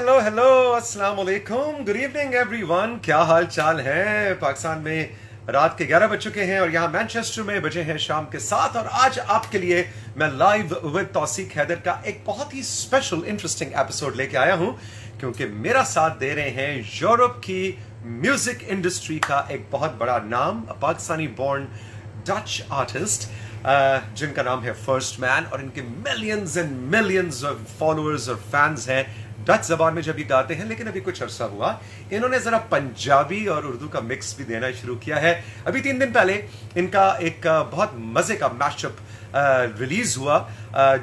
Hello hello अस्सलाम वालेकुम, good evening everyone. क्या हाल चाल है? पाकिस्तान में रात के 11 बज चुके हैं और यहाँ मैनचेस्टर में बजे हैं शाम के 7। और आज आपके लिए मैं लाइव विद तौसीक हैदर का एक बहुत ही स्पेशल इंटरेस्टिंग एपिसोड लेके आया हूँ, क्योंकि मेरा साथ दे रहे हैं यूरोप की म्यूजिक इंडस्ट्री का एक बहुत बड़ा नाम, पाकिस्तानी बोर्न डच आर्टिस्ट जिनका नाम है फर्स्ट मैन, और इनके millions and millions of followers और फैंस हैं डच जबान में जब ये गाते हैं। लेकिन अभी कुछ अरसा हुआ इन्होंने जरा पंजाबी और उर्दू का मिक्स भी देना शुरू किया है। अभी 3 दिन पहले इनका एक बहुत मजे का मैशअप रिलीज हुआ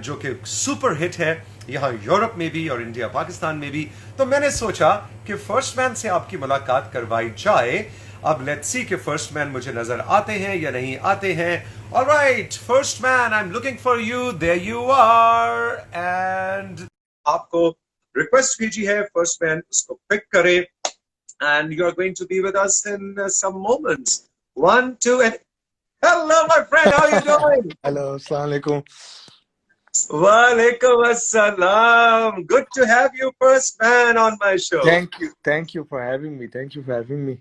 जो कि सुपर हिट है यहाँ यूरोप में भी और इंडिया पाकिस्तान में भी। तो मैंने सोचा कि फर्स्ट मैन से आपकी मुलाकात करवाई जाए। अब लेट्स सी कि फर्स्ट मैन मुझे नजर आते हैं या नहीं आते हैं। Alright first man, I am looking for you, there you are. And आपको रिक्वेस्ट कीजिए है फर्स्ट मैन उसको पिक करे, and you are going to be with us in some moments. 1 2 and hello my friend, how are you doing? Hello, अस्सलाम वालेकुम। वालेकुम अस्सलाम, good to have you first man on my show. Thank you for having me. Thank you for having मी।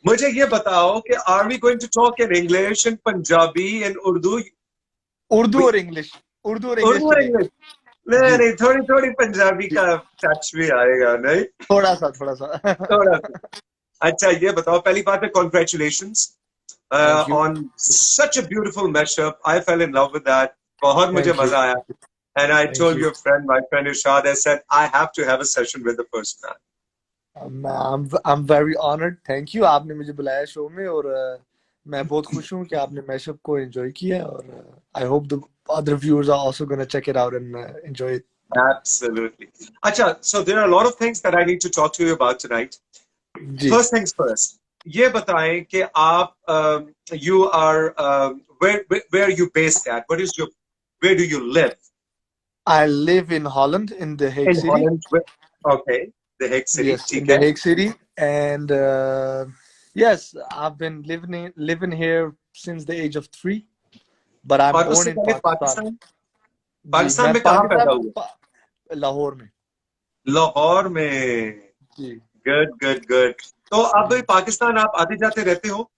मुझे ये बताओ कि are we going to talk in English, in Punjabi, in Urdu? Urdu और English. Urdu और इंग्लिश उर्दू और चलेगा। इंग्लिश? नहीं जी नहीं, थोड़ी थोड़ी पंजाबी जी, का टच भी आएगा नहीं? थोड़ा सा थोड़ा सा। अच्छा ये बताओ, पहली बात है congratulations thank you. On such a beautiful mashup. I fell in love with that, बहुत मुझे थैंक यू। मजा आया। And I thank told you. Your friend, my friend Irshad, I said I have to have a session with the first man. I am very honoured. Thank you, आपने मुझे बुलाया show में, और मैं बहुत खुश हूँ कि आपने मैशअप को एंजॉय किया, और I hope the other viewers are also gonna check it out and enjoy it. Absolutely. Acha, so there are a lot of things that I need to talk to you about tonight. जी। First things first, ये बताएं कि आप you are where you based at? What is your, where do you live? I live in Holland in the Hague In city. Holland. Okay, the Hague City. Yes, in ठीक the है. Hague City, and yes, I've been living here since the age of 3. But I'm और born उससे in पहले Pakistan. Pakistan? जी, पाकिस्तान मैं में कहाँ पैदा पाकिस्तान हुए? लाहौर में। लाहौर में. जी। Good good good. तो अब जी। पाकिस्तान आप आते जाते रहते हो?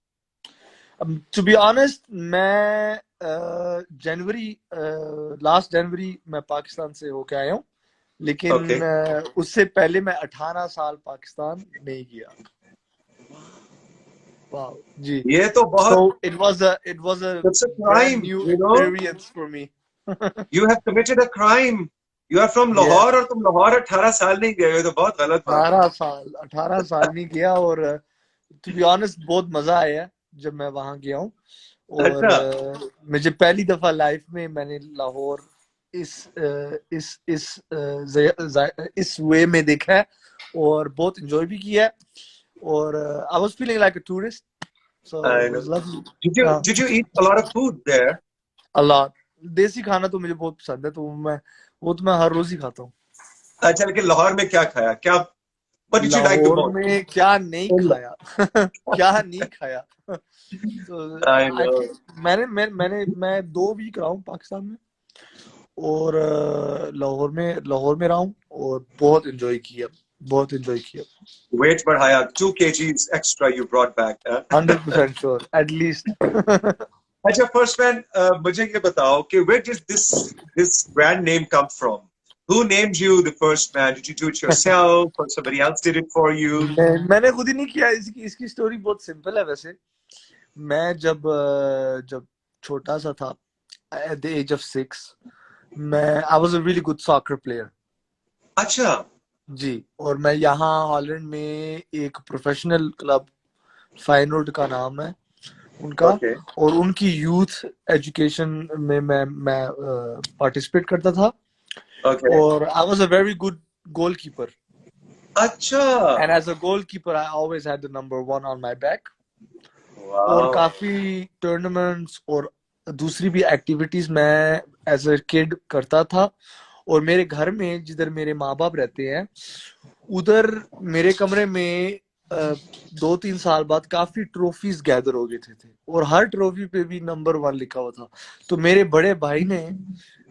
टू बी ऑनेस्ट, मैं जनवरी लास्ट जनवरी मैं पाकिस्तान से होके आया हूँ, ओके. लेकिन उससे पहले मैं 18 साल पाकिस्तान नहीं किया। वाह जी। ये तो So बहुत, it was a it's a brand crime, new you know. experience for me. You have committed a crime. You are from Yeah, Lahore और तुम लाहौर 18 साल नहीं गए हो, तो बहुत गलत बात है. 18 साल नहीं गया, और टू बी ऑनेस्ट बहुत मजा आया जब मैं वहां गया हूँ। और अच्छा. मुझे पहली दफा लाइफ में मैंने लाहौर इस वे में देखा है, और बहुत एंजॉय भी किया है, और I was feeling like a tourist, so I it know. Was lovely. Did you eat a lot of food there? अल्लाह, देसी खाना तो मुझे बहुत पसंद है, तो मैं हर रोज ही खाता हूँ। अच्छा, लेकिन लाहौर में क्या खाया? क्या, what did you like the Lahore most? में क्या नहीं खाया क्या नहीं खाया तो I आई know. थिंक मैं 2 वीक रहा हूँ पाकिस्तान में, और लाहौर में रहा हूँ, और बहुत एंजॉय किया। Weight बढ़ाया, 2 kgs extra you brought back, huh? 100% sure, at least. अच्छा फर्स्ट मैन, मुझे ये बताओ कि where did this brand name come from? Who named you the first man? Did you do it yourself or somebody else did it for you? मैंने खुद ही नहीं किया। इसकी स्टोरी बहुत सिंपल है वैसे। मैं जब छोटा सा था, at the age of 6, I was a really good soccer player. अच्छा. जी, और मैं यहाँ हॉलैंड में एक प्रोफेशनल क्लब, फाइनोर्ड का नाम है उनका, Okay. और उनकी यूथ एजुकेशन में मैं पार्टिसिपेट करता था, Okay. और I was a very good goalkeeper, अच्छा. And as a goalkeeper I always had the number 1 on my back. और Wow. काफी टूर्नामेंट्स और दूसरी भी एक्टिविटीज मैं एज अ किड करता था, और मेरे घर में जिधर मेरे माँ बाप रहते हैं, उधर मेरे कमरे में 2-3 साल बाद काफी ट्रॉफीज गैदर हो गए थे, और हर ट्रॉफी पे भी नंबर 1 लिखा हुआ था। तो मेरे बड़े भाई ने,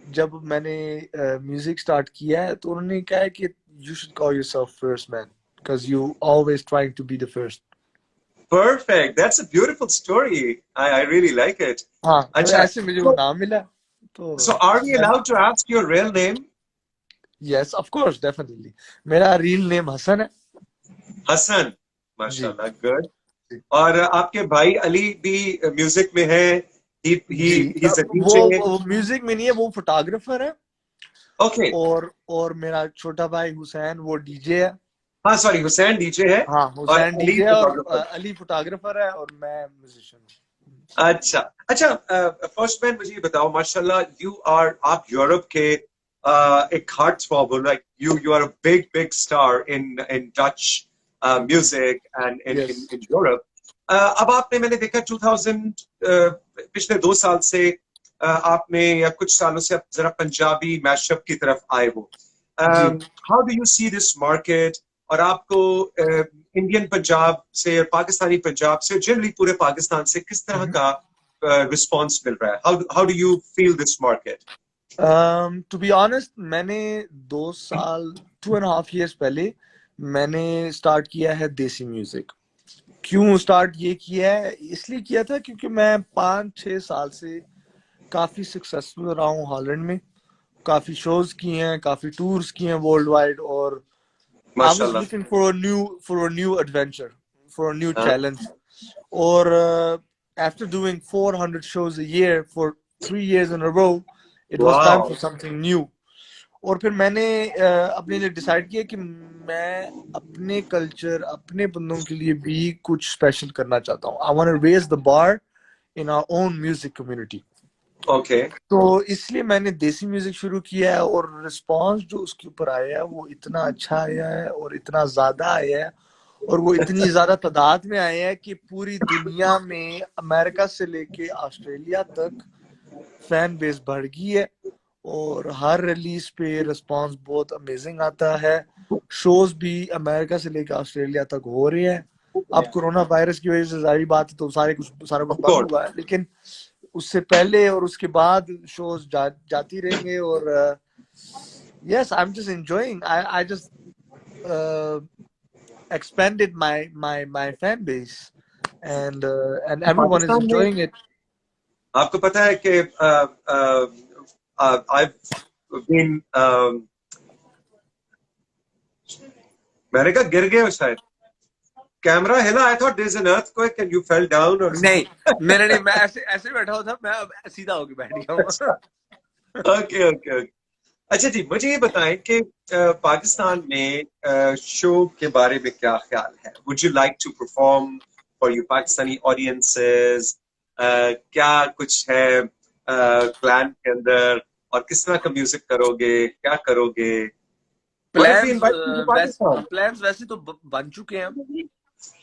जब मैंने म्यूजिक स्टार्ट किया है, तो उन्होंने कहा है कि you should call yourself first man, because you always trying to be the first. Perfect. That's a beautiful story. I really like it. हाँ, तो अच्छा, ऐसे मुझे वो नाम मिला तो so are we allowed to ask your real name? yes, of course, definitely. मेरा real name हसन है हसन, जी माशाल्लाह, good. जी और आपके भाई अली भी म्यूजिक में है. जी He's a वो DJ. म्यूजिक में नहीं है, वो फोटोग्राफर है. Okay. और मेरा छोटा भाई हुसैन वो डीजे है. हाँ, sorry, हुसैन डीजे है हाँ, और हुसैन अली डीजे है और फोटोग्राफर. अली फोटोग्राफर है और मैं म्यूजिशियन हूँ. अच्छा अच्छा. फर्स्ट मैन, मुझे ये बताओ, माशाल्लाह, आप यूरोप के एक heartthrob, like you are a big star in Dutch music and in Yes. In in Europe. अब आपने, मैंने देखा 2000, पिछले 2 साल से आपने, या कुछ सालों से आप जरा पंजाबी मैशअप की तरफ आए हो. जी how do you see this market? और आपको इंडियन पंजाब से और पाकिस्तानी पंजाब से, जनरली पूरे पाकिस्तान से, किस तरह का रिस्पांस मिल रहा है? How do you feel this market? To be honest, मैंने 2 साल 2.5 years पहले मैंने स्टार्ट किया है देसी म्यूजिक. क्यों स्टार्ट ये किया है? इसलिए किया था क्योंकि मैं 5-6 साल से काफी सक्सेसफुल रहा हूँ हॉलैंड में. काफी शोज किए हैं, काफी टूर्स किए हैं वर्ल्ड वाइड, और I was माशाल्लाह. looking for a new adventure, for a new हाँ. challenge. Or after doing 400 shows a year for 3 years in a row, it was time wow. for something new. और फिर मैंने अपने लिए decide किया कि मैं अपने कल्चर, अपने बंदों के लिए भी कुछ स्पेशल करना चाहता हूँ. I want to raise the bar in our own music community. Okay. तो इसलिए मैंने देसी म्यूजिक शुरू किया है, और रिस्पांस जो उसके ऊपर आया है वो इतना अच्छा आया है और इतना ज्यादा आया है, और वो इतनी ज्यादा तादाद में आया है कि पूरी दुनिया में अमेरिका से लेके ऑस्ट्रेलिया तक फैन बेस बढ़ गई है. और हर रिलीज पे रिस्पांस बहुत अमेजिंग आता है. शोज भी अमेरिका से लेके ऑस्ट्रेलिया तक हो रहे हैं. अब कोरोना वायरस की वजह से जारी बात है तो सारा कुछ ऑफ बंद कोर्स. हुआ है, लेकिन उससे पहले और उसके बाद शोज जाती रहेंगे. और yes, I'm just enjoying. I just expanded my fan base, and everyone is Pakistan में enjoying it. आपको पता है कि I've been, मैंने कहा गिर गए हो शायद. कैमरा हिला. I thought there is an earthquake and you fell down और नहीं, नहीं, मैं ऐसे ऐसे बैठा हुआ था, मैं अब सीधा होके बैठ गया हूँ. Okay okay okay. अच्छा जी, मुझे ये बताएं कि पाकिस्तान में शो के बारे में क्या ख्याल है? Would you like to perform for your Pakistani audiences? क्या कुछ है प्लान के अंदर, और किस तरह का म्यूजिक करोगे, क्या करोगे? What if we invite you to Pakistan? Plans वैसे तो बन चुके हैं.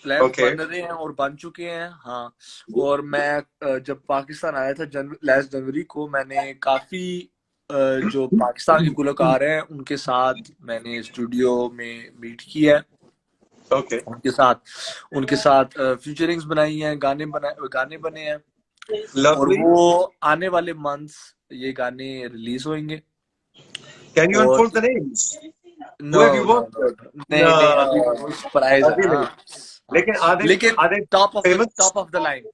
Plans Okay. बन रहे हैं और बन चुके हैं. हाँ, और मैं जब पाकिस्तान आया था लास्ट जनवरी को, मैंने काफी जो पाकिस्तान के गुलकार हैं उनके साथ मैंने स्टूडियो में मीट किया है. Okay. उनके साथ फीचरिंग्स बनाई हैं, गाने बने हैं. और Lovely. वो आने वाले मंथ्स ये गाने रिलीज होंगे. Can you और unfold the names? No Who have you no worked no with? नहीं No. नहीं, अभी सरप्राइज है. अभी नहीं. हाँ, लेकिन लेकिन आधे top famous, of the line.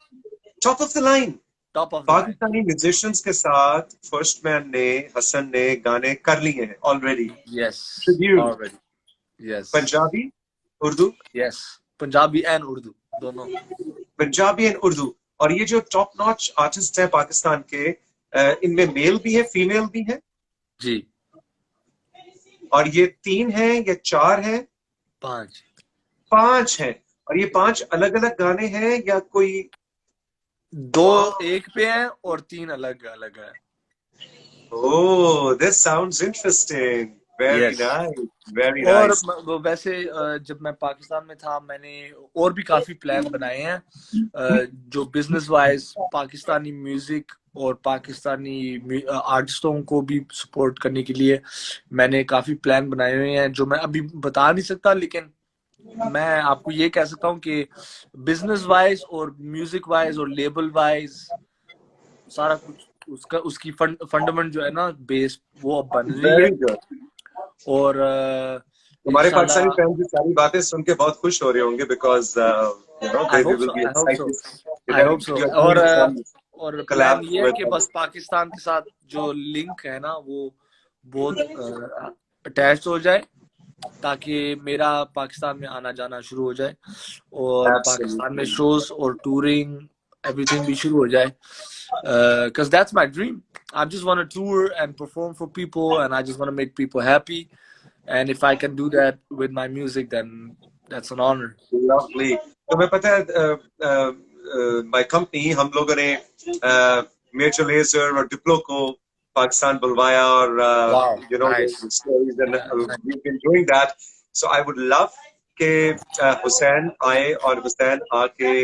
top of the line top of the line. Pakistani musicians के साथ फर्स्ट मैन ने, हसन ने गाने कर लिए हैं already. Yes, Tribute. Already. Yes, Punjabi, Urdu. Yes, Punjabi and Urdu दोनों. पंजाबी एंड उर्दू. और ये जो टॉप नॉच आर्टिस्ट हैं पाकिस्तान के, इनमें मेल भी है, फीमेल भी है. जी, और ये 3 हैं या 4 हैं? 5. 5 हैं. और ये 5 अलग अलग गाने हैं या कोई? 2 एक पे हैं और 3 अलग अलग है. Oh, this sounds interesting. Very Yes. nice. Very और nice. वैसे जब मैं पाकिस्तान में था, मैंने और भी काफी प्लान बनाए हैं जो बिजनेस वाइज पाकिस्तानी म्यूजिक और पाकिस्तानी आर्टिस्टों को भी सपोर्ट करने के लिए मैंने काफी प्लान बनाए हुए हैं, जो मैं अभी बता नहीं सकता. लेकिन मैं आपको ये कह सकता हूँ कि बिजनेस वाइज और म्यूजिक वाइज और लेबल वाइज सारा कुछ उसकी फंडामेंट जो है ना, बेस, वो अब बन रही है. Very good. और तुम्हारे पाकिस्तानी इंशाल्लाह। फैंस ये सारी बातें सुन के बहुत खुश हो रहे होंगे because you know I they hope will so, be I hope so, excited I hope that so. You are और डूइंग सम और प्लान collabs ये है with कि us. बस पाकिस्तान के साथ जो लिंक है ना वो बहुत अटैच हो जाए, ताकि मेरा पाकिस्तान में आना जाना शुरू हो जाए और पाकिस्तान में Absolutely. शोज और टूरिंग एवरीथिंग भी शुरू हो जाए, because that's my dream. I just want to tour and perform for people, and I just want to make people happy. And if I can do that with my music, then that's an honor. Lovely. तुम्हें पता है my company हम लोगों ने major laser और Diplo को पाकिस्तान बुलवाया और Wow, you know nice. the stories and Nice. we've been doing that. So I would love कि हुसैन आए और हुसैन आके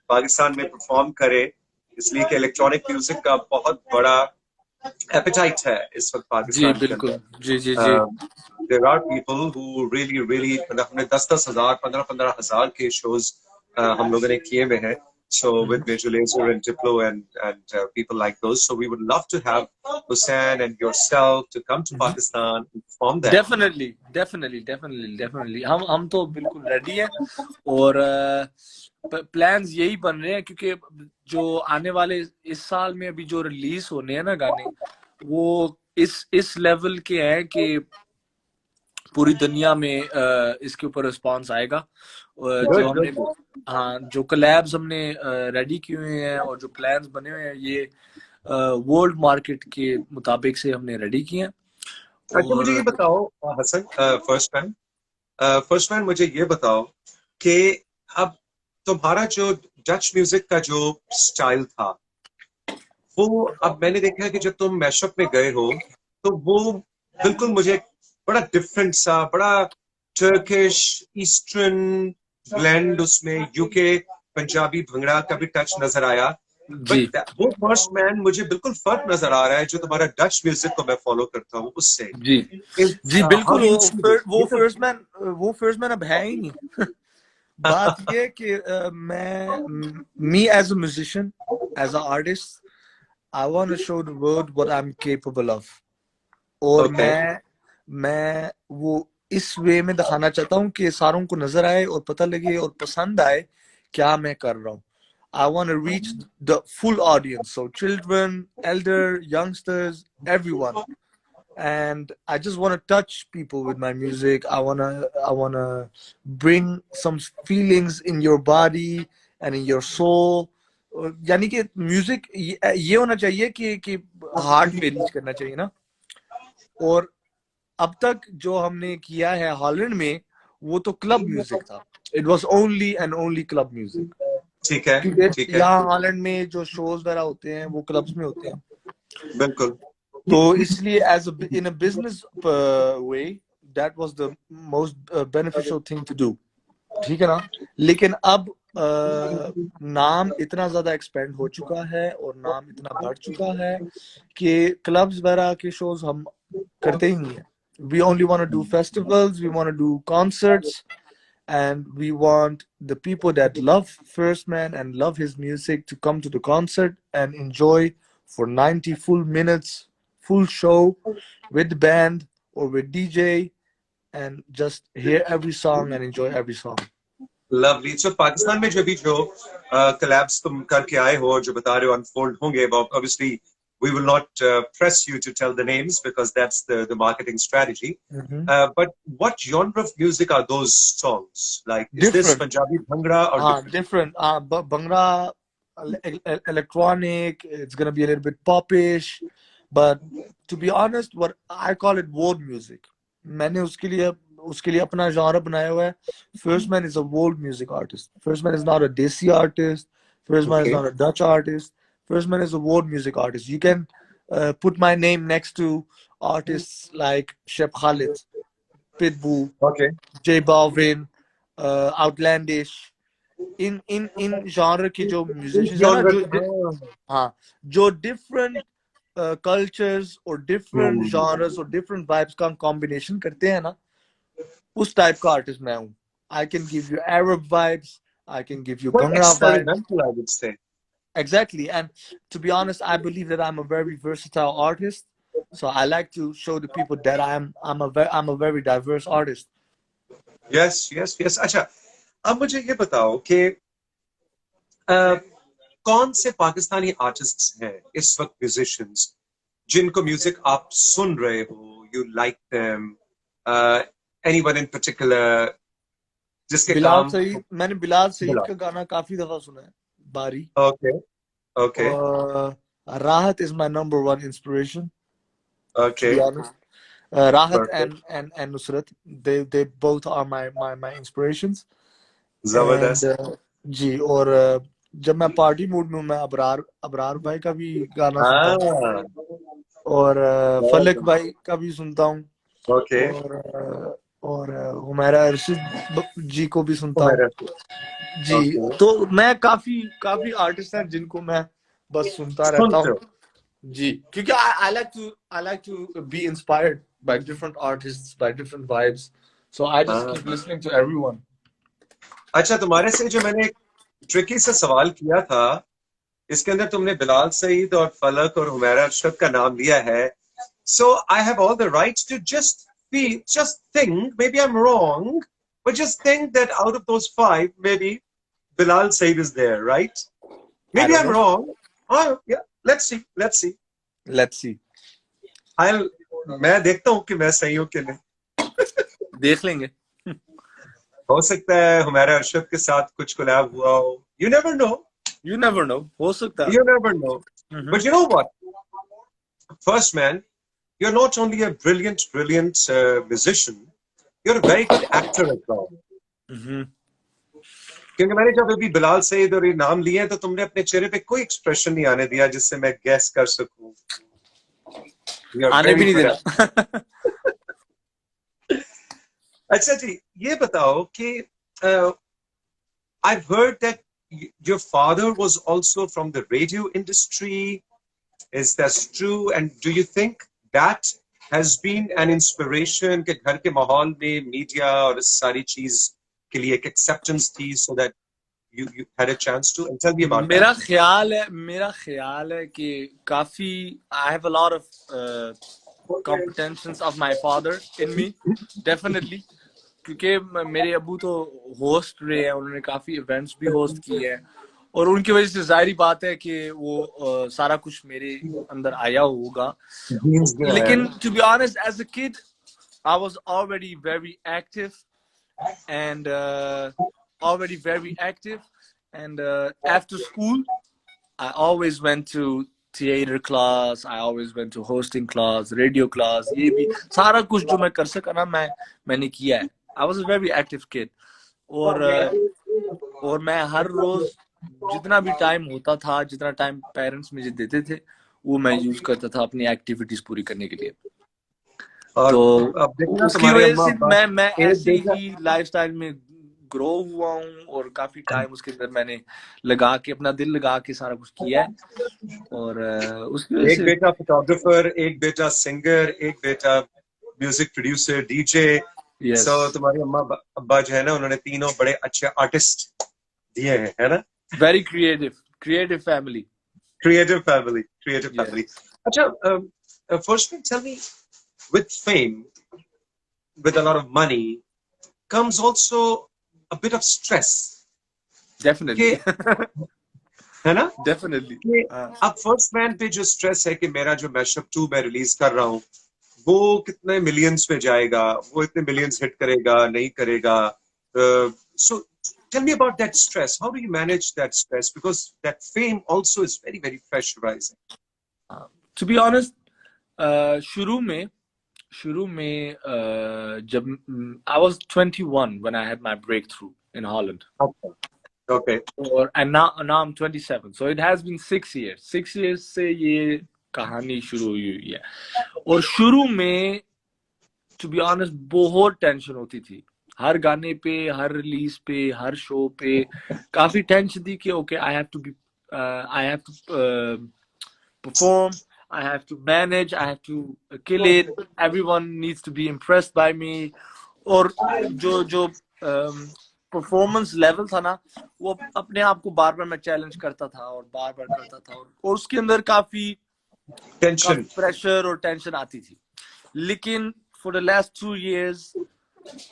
पाकिस्तान में परफॉर्म करे, इसलिए कि इलेक्ट्रॉनिक म्यूजिक का बहुत बड़ा एपेटाइट है इस वक्त जी पाकिस्तान के बिल्कुल, अंदर. जी जी जी। There are people who really मतलब हमने 10-10 हजार 15-15 हजार के shows हम लोगों ने किए हुए हैं. So with Major Lazer and Diplo and people like those, so we would love to have Hussain and yourself to come to Pakistan and perform there. Definitely definitely definitely definitely हम तो बिल्कुल ready हैं। और plans यही बन रहे हैं, क्योंकि जो आने वाले इस साल में अभी जो रिलीज होने हैं ना गाने, वो इस लेवल के हैं कि पूरी दुनिया में इसके ऊपर रिस्पांस आएगा। जो Good, हमने good, good. हाँ जो कोलैब्स हमने रेडी किए हुए हैं और जो प्लान्स बने हुए हैं, ये वर्ल्ड मार्केट के मुताबिक से हमने रेडी किए हैं। अच्छा मुझे ये और बताओ हसन, फर्स्ट मैन मुझे ये बताओ कि अब तुम्हारा जो डच म्यूजिक का जो स्टाइल था, वो अब मैंने देखा है कि जब तुम मैशअप में गए हो तो वो बिल्कुल मुझे बड़ा डिफरेंट सा, बड़ा टर्किश ईस्टर्न ब्लेंड, उसमें यूके पंजाबी भंगड़ा का भी टच नजर आया. जी बट वो फर्स्ट मैन मुझे बिल्कुल फर्क नजर आ रहा है जो तुम्हारा डच म्यूजिक को मैं फॉलो करता हूँ उससे. जी जी हाउ बिल्कुल। Do you see this? वो फर्स्ट मैन अब है ही नहीं। बात ये है कि me as a musician, as a artist, I want to show the world what I am capable of. और ओके. मैं वो इस वे में दिखाना चाहता हूँ कि सारों को नजर आए और पता लगे और पसंद आए क्या मैं कर रहा हूँ। I want to reach the full audience, so children, elder, youngsters, everyone. And I just want to touch people with my music. I wanna bring some feelings in your body and in your soul. यानी कि music ये होना चाहिए कि heart पे reach करना चाहिए ना। और अब तक जो हमने किया है हॉलैंड में, वो तो क्लब म्यूजिक था। It was only and only club music, ठीक है, क्योंकि ठीक है, यहाँ हॉलैंड में जो शोज वगैरह होते हैं वो क्लब्स में होते हैं। बिल्कुल. तो इसलिए in a business way that was the most beneficial thing to do, ठीक है ना। लेकिन अब नाम इतना ज्यादा एक्सपेंड हो चुका है और नाम इतना बढ़ चुका है कि क्लब्स वगैरह के शोज हम करते ही नहीं है। We only want to do festivals, we want to do concerts, and we want the people that love First Man and love his music to come to the concert and enjoy for 90 full minutes, full show with the band or with DJ, and just hear every song and enjoy every song. Lovely. So Pakistan में जो भी जो collabs तुम करके आए हो और जो बता रहे हो अनफोल्ड होंगे, obviously we will not press you to tell the names because that's the marketing strategy. But what genre of music are those songs? Like, is this Different. Punjabi Bhangra or different? Bhangra, electronic, it's gonna be a little bit popish, but to be honest, what I call it world music. मैंने उसके लिए अपना genre बनाया हुआ है. First Man is a world music artist. First Man is not a Desi artist. First Man is Okay. not a Dutch artist. First Man is a world music artist. You can put my name next to artists like Shep Khalid, Pitbull, Okay. J Balvin, Outlandish. In genre के जो musicians है ना, Genre. हाँ, जो different cultures और different genres और different vibes का combination करते हैं ना, उस type का artist मैं हूँ. I can give you Arab vibes, I can give you Quite Bhangra vibes. experimental, I would say. Exactly, and to be honest, I believe that I'm a very versatile artist. So I like to show the people that I'm a very diverse artist. Yes yes yes. अच्छा, अब मुझे ये बताओ कि कौन से Pakistani artists हैं इस वक्त म्यूजिशियंस जिनको म्यूजिक आप सुन रहे हो, you like them, anyone in particular जिसके बिलाल काम? सईद, मैंने बिलाल सईद बिला। का गाना काफी दफा सुना है, बारी। ओके ओके और Rahat is my number one inspiration, to okay, be honest. Rahat perfect, and Nusrat, they both are my inspirations। And जबरदस्त। जी, और जब मैं पार्टी मूड में हूँ, मैं अबरार अबरार भाई का भी गाना सुनता हूँ, हाँ, और फलक भाई का भी सुनता हूँ, ओके। और हुमैरा अरशद जी को भी सुनता हूँ। जी, ओके, तो मैं काफी काफी आर्टिस्ट हैं जिनको मैं बस सुनता रहता सुनते हूँ। हो? जी, क्योंकि I like to be inspired by different artists, by different vibes, so I just हाँ। keep listening to everyone। अच्छा, तुम्हारे से जो मैंने ट्रिकी से सवाल किया था, इसके अंदर तुमने बिलाल सईद और फलक और हुमैरा अरशद का नाम लिया है। So I have all the rights to just think, maybe I'm wrong, but just think that out of those five, maybe Bilal Said is there, right? I Maybe don't I'm know, wrong. Oh, yeah. Let's see. Let's see. let's see, I'll. मैं देखता हूँ कि मैं सही हूँ कि नहीं। देख लेंगे। हो सकता है हुमैरा अरशद के साथ कुछ कोलैब हुआ हो। You never know. You never know, हो सकता है। You never know. But you know what? First, man, you're not only a brilliant musician, you're a very good actor as well. क्योंकि मैंने जब अभी बिलाल सईद और ये नाम लिए हैं तो तुमने अपने चेहरे पे कोई एक्सप्रेशन नहीं आने दिया जिससे मैं गैस कर सकूं। You are आने भी very नहीं good देना। at- अच्छा जी, ये बताओ कि I've heard that your father was also from the radio industry. Is that true? And do you think that has been an inspiration कि घर के माहौल में मीडिया और इस सारी चीज के लिए एक acceptance थी so that you had a chance to? And tell me about that. मेरा ख्याल है कि काफी I have a lot of competences of my father in me, definitely, क्योंकि मेरे अबू तो होस्ट रहे हैं, उन्होंने काफी इवेंट्स भी होस्ट किए हैं, और उनकी वजह से जाहिर बात है कि वो सारा कुछ मेरे अंदर आया होगा। Genes जो है लेकिन ना। to be honest, as a kid I was already very active, and after school I always went to theater class, I always went to hosting class, radio class, ये भी सारा कुछ जो मैं कर सका ना, मैंने किया है। I was a very active kid, और मैं हर रोज जितना भी टाइम होता था, जितना टाइम पेरेंट्स मुझे देते थे, वो मैं यूज करता था अपनी एक्टिविटीज पूरी करने के लिए। और तो अब देखना उसकी तुम्हारे वजह अम्मा से अब्बा मैं एक ऐसे बेटा। ही लाइफस्टाइल में ग्रो हुआ हूँ, और काफी टाइम उसके अंदर मैंने लगा के, अपना दिल लगा के सारा कुछ किया है, और उसकी वजह एक से बेटा फोटोग्राफर, एक बेटा सिंगर, एक बेटा म्यूजिक प्रोड्यूसर, डीजे। यस, सो तुम्हारे अम्मा अब्बा जो है ना, उन्होंने तीनों बड़े अच्छे आर्टिस्ट दिए हैं, है ना? Very creative family. Creative family, creative family. Yes, अच्छा, firstly, tell me, with fame, with a lot of money, comes also a bit of stress. कि डेफिनेटली। है ना? डेफिनेटली। कि अब फर्स्ट मैन पे जो स्ट्रेस है कि मेरा जो मैशअप 2 मैं रिलीज कर रहा हूँ, वो कितने मिलियंस पे जाएगा, वो इतने मिलियंस हिट करेगा नहीं करेगा। सो tell me about that stress. How do you manage that stress? Because that fame also is very, very pressurizing. To be honest, शुरू में जब I was 21 when I had my breakthrough in Holland, Okay. and now I'm 27, so it has been 6 years। 6 years से ये कहानी शुरू हुई है, और शुरू में टू बी ऑनेस्ट बहुत टेंशन होती थी, हर गाने पे, हर रिलीज पे, हर शो पे काफी टेंशन थी कि okay, I have to perform, I have to manage, I have to kill it, everyone needs to be impressed by me। और जो परफॉर्मेंस लेवल था ना, वो अपने आप को बार बार मैं चैलेंज करता था, और बार बार करता था, और उसके अंदर काफी Tension. प्रेशर और टेंशन आती थी। लेकिन for the last 2 years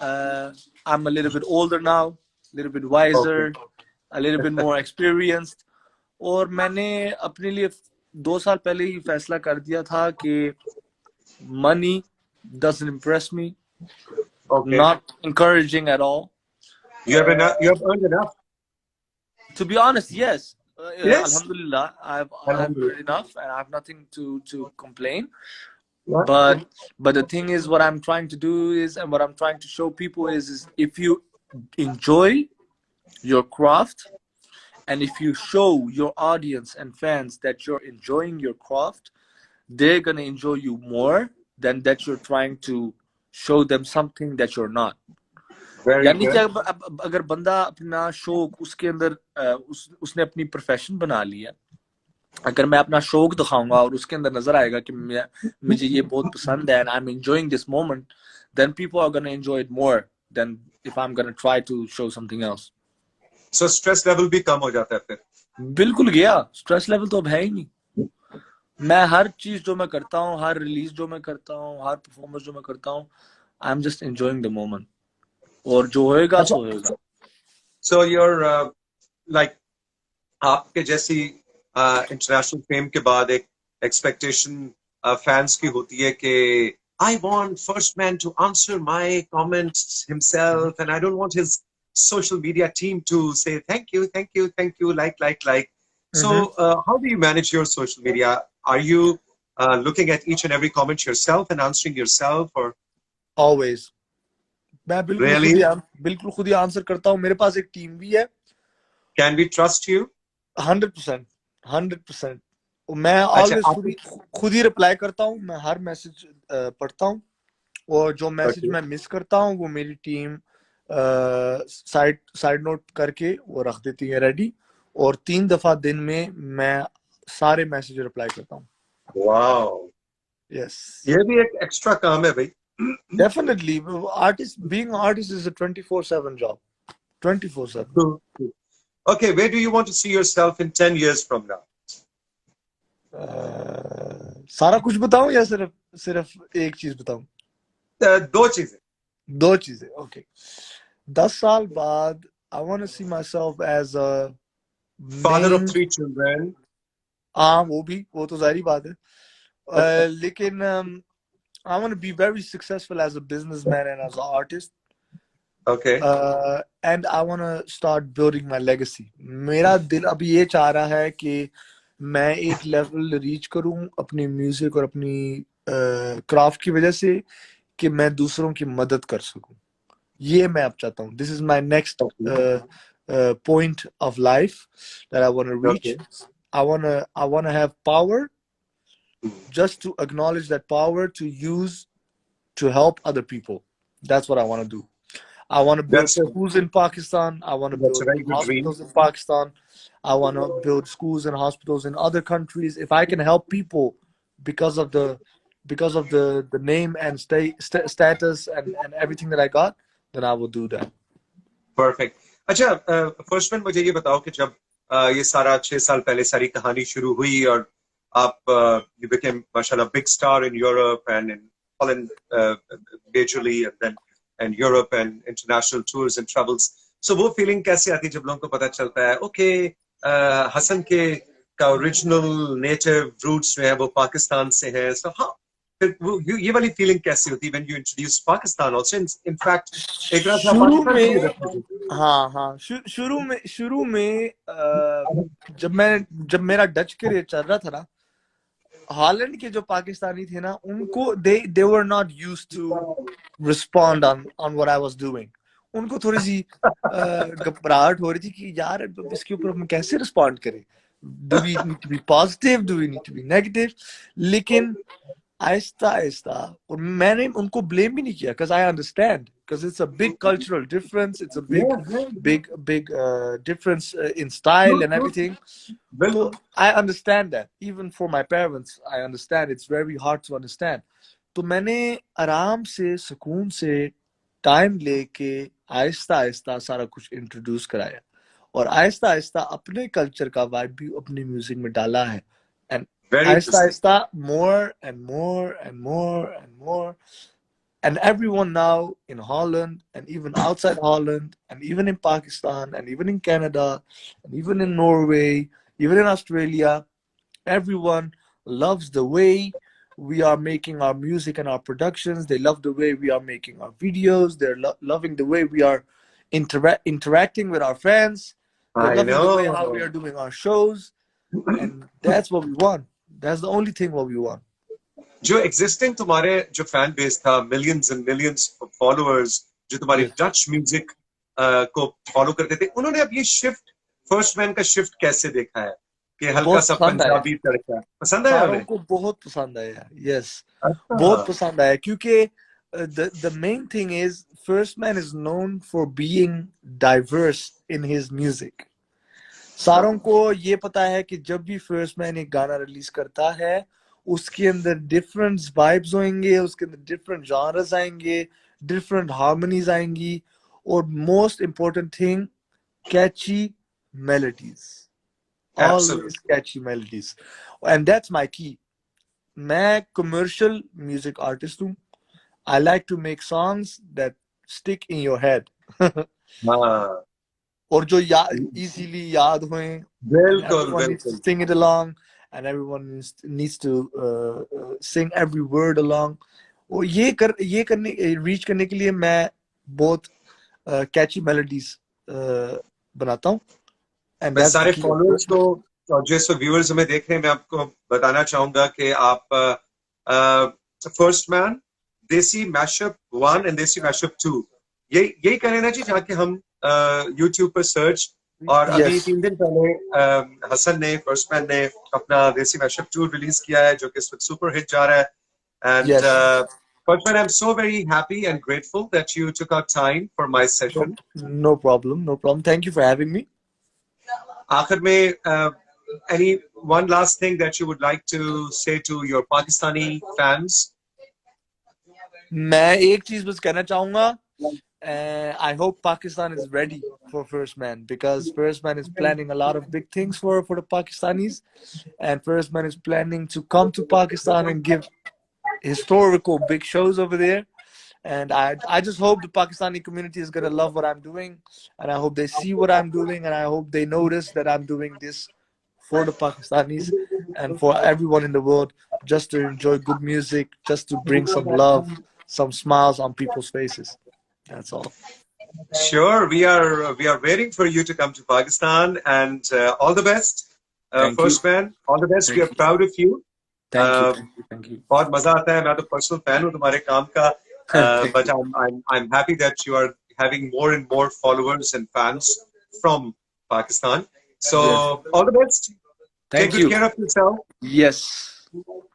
I'm a little bit older now, a little bit wiser, Okay. a little bit more experienced. और मैंने अपने लिए 2 साल पहले ही फैसला कर दिया था कि money doesn't impress me, Okay. not encouraging at all. You have enough. You have earned enough. To be honest, yes. Yes. Alhamdulillah, I've earned Alhamdulillah. enough, and I have nothing to complain. Yeah. But the thing is, what I'm trying to do is, and what I'm trying to show people is if you enjoy your craft, and if you show your audience and fans that you're enjoying your craft, they're gonna enjoy you more than that you're trying to show them something that you're not. Very यानी कि good. अगर बंदा अपना शौक उसके अंदर उसने अपनी प्रोफेशन बना लिया, अगर मैं अपना शौक दिखाऊंगा और उसके अंदर नजर आएगा कि मुझे ये बहुत पसंद है and I'm enjoying this moment, then people are gonna enjoy it more than if I'm gonna try to show something else. So stress level भी कम हो जाता है फिर. बिल्कुल गया, स्ट्रेस लेवल तो अब है ही नहीं. मैं हर चीज जो मैं करता हूँ, हर रिलीज जो मैं करता हूँ, हर परफॉर्मेंस जो मैं करता हूँ, I am just enjoying the moment. और जो होएगा सो होएगा. So you're like आपके जैसी इंटरनेशनल फेम के बाद एक एक्सपेक्टेशन फैंस की होती है कि I want first man to answer my comments himself and I don't want his social media team to say thank you, thank you, thank you, like. So how do you manage your social media? Are you looking at each and every comment yourself and answering yourself or Always. मैं really? बिल्कुल खुद ही answer करता हूँ. मेरे पास एक team भी है. Can we trust you? 100%. मैं अच्छा, ऑलवेज खुद ही रिप्लाई करता हूँ. मैं हर मैसेज पढ़ता हूँ और जो मैसेज Okay. मैं मिस करता हूँ वो मेरी टीम साइड नोट करके वो रख देती है रेडी, और 3 दफा दिन में मैं सारे मैसेज रिप्लाई करता हूँ. Wow. यस, ये भी एक एक्स्ट्रा काम है भाई. Definitely. Artist, being artist is a 24/7 job. 24/7. Okay, where do you want to see yourself in 10 years from now? सारा कुछ बताऊं या सिर्फ सिर्फ एक चीज बताऊं? दो चीजें. 2 चीजें. ओके. 10 साल बाद I want to see myself as a Father of main. 3 children. हाँ, वो तो जाहिर बात है. लेकिन I want to be very successful as a businessman and as an artist. Okay. And I want to start building my legacy. मेरा दिल अभी ये चाह रहा है कि मैं एक लेवल रीच करूं अपनी म्यूजिक और अपनी क्राफ्ट की वजह से कि मैं दूसरों की मदद कर सकूं. ये मैं अब चाहता हूं. This is my next point of life that I want to reach. Okay. I want to have power, just to acknowledge that power to use to help other people. That's what I want to do. I want to build schools in Pakistan. I want to That's a build very good dream. hospitals in Pakistan. I want to build schools and hospitals in other countries. If I can help people because of the name and status and everything that I got, then I will do that. Perfect. अच्छा, first man मुझे ये बताओ कि जब ये सारा 6 साल पहले सारी कहानी शुरू हुई और आप you became mashallah big star in Europe and in Holland majorly and then and Europe and international tours and travels. So वो feeling कैसे आती है जब लोगों को पता चलता है okay हसन के का original native roots जो है वो पाकिस्तान से है. So how फिर वो ये वाली feeling कैसी होती है when you introduce Pakistan also? In fact एक रात शुरू में हाँ शुरू में जब मेरा डच करियर चल रहा था ना, हॉलैंड के जो पाकिस्तानी थे ना, उनको they were not used to respond on what I was doing. उनको थोड़ी सी घबराहट हो रही थी कि यार इसके ऊपर हम कैसे रिस्पॉन्ड करें. Do we need to be positive? Do we need to be negative? लेकिन आहिस्ता आहिस्ता, और मैंने उनको ब्लेम भी नहीं किया because I understand, because it's a big cultural difference, it's a big difference in style and everything. So I understand that. Even for my parents, I understand it's very hard to understand. तो मैंने आराम से सुकून से time लेके आहिस्ता आहिस्ता सारा कुछ introduce कराया और आहिस्ता आहिस्ता अपने कल्चर का वाइब भी अपनी म्यूजिक में डाला है. Aahista Aahista more and more. And everyone now in Holland and even outside Holland and even in Pakistan and even in Canada and even in Norway, even in Australia, everyone loves the way we are making our music and our productions. They love the way we are making our videos. They're loving the way we are interacting with our fans. They're I loving the way how we know. are doing our shows. And that's what we want. That's the only thing what we want. जो existing तुम्हारे जो fan base था, millions and millions followers जो तुम्हारी Yes. Dutch music को follow करते थे, उन्होंने अब ये शिफ्ट, फर्स्ट मैन का शिफ्ट कैसे देखा है कि हल्का बहुत सा पसंद आया, पंजाबी तड़का पसंद आया सारों उन्हें? को बहुत पसंद आया. Yes, अच्छा, बहुत पसंद आया क्योंकि the main thing is First Man is known for being diverse in his music. सारों को ये पता है कि जब भी फर्स्ट मैन एक गाना रिलीज करता है उसके अंदर डिफरेंट वाइब्स होंगे, उसके अंदर डिफरेंट जॉनर्स आएंगे, डिफरेंट हार्मनीज आएंगी और most important thing catchy melodies, always catchy melodies. And that's my key. मैं कमर्शियल म्यूजिक आर्टिस्ट हूँ. I like to make songs that stick in your head हाँ, और जो easily याद हुए. बिल्कुल Everyone needs to बिल्कुल. sing it along, and everyone needs to sing every word along. और ये करने reach करने के लिए मैं बहुत catchy melodies बनाता हूँ. And मैं that's the सारे key. फॉलोअर्स को और जो इस व्यूअर्स हमें देख रहे हैं, मैं आपको बताना चाहूंगा कि आप फर्स्ट मैन, देसी मैशअप 1 एंड देसी मैशअप 2 यही करें ना जी, जाके हम यूट्यूब पर सर्च. और अभी Yes. 3 दिन पहले हसन ने, फर्स्ट मैन ने अपना देसी मैशअप 2 रिलीज किया है, जो कि इस वक्त सुपर हिट जा रहा है. And Yes. First man, I am so very happy and grateful that you took out time for my session. No problem. No problem. Thank you for having me. आखिर में any one last thing that you would like to say to your Pakistani fans? मैं एक चीज बस कहना चाहूंगा. I hope Pakistan is ready for First Man, because First Man is planning a lot of big things for the Pakistanis, and First Man is planning to come to Pakistan and give historical big shows over there. And I just hope the Pakistani community is gonna love what I'm doing, and I hope they see what I'm doing, and I hope they notice that I'm doing this for the Pakistanis and for everyone in the world, just to enjoy good music, just to bring some love, some smiles on people's faces. That's all. Sure, we are waiting for you to come to Pakistan, and all the best, Thank First you. Man. All the best. Thank We are you. proud of you. Thank you. Uh, Thank you. Thank you. बहुत मजा आता है. मैं तो personal fan हूँ तुम्हारे काम का. Thank But you. I'm happy that you are having more and more followers and fans from Pakistan. So Yes. all the best. Take Thank good you. care of yourself. Yes.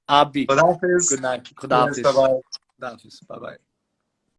Abi. Khuda Hafiz. Good night. Khuda Yes, Hafiz. bye-bye. Khuda Hafiz. Bye bye.